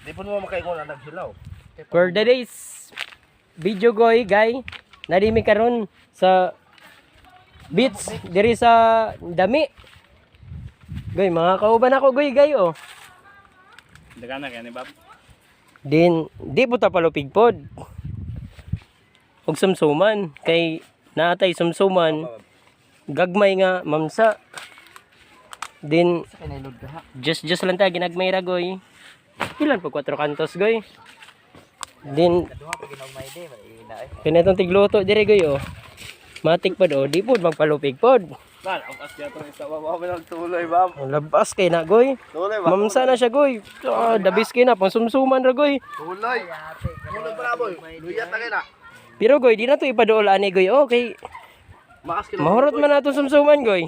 Di po mo makaingon ang nagsilaw. For the days video goy guy, narimi karon sa beach diri sa dami. Goy, mga kauban ako goy guy oh. Dagan na kaya ni Bob. Din di po ta palupig pod. Og sumsuman kay naatay sumsuman gagmay nga mamsa. Din just lang ta ginagmay ra goy. Ilan po 4 kantos goy. Din kanitong tigluto dire goy oh. Matik pod oh, di pod magpalupig pod. Bal, ang asya to isa wa man tuloy Bob. Labas kay na goy. Tuloy ba? Mamsa na siya goy. Dabis kay na pang sumsuman ra goy. Tuloy. Tuloy para boy. Luyat na kay na. Pero goy, di na to ipaduol ani goy. Okay. Makas kilo. Mahurot man nato sumsuman goy.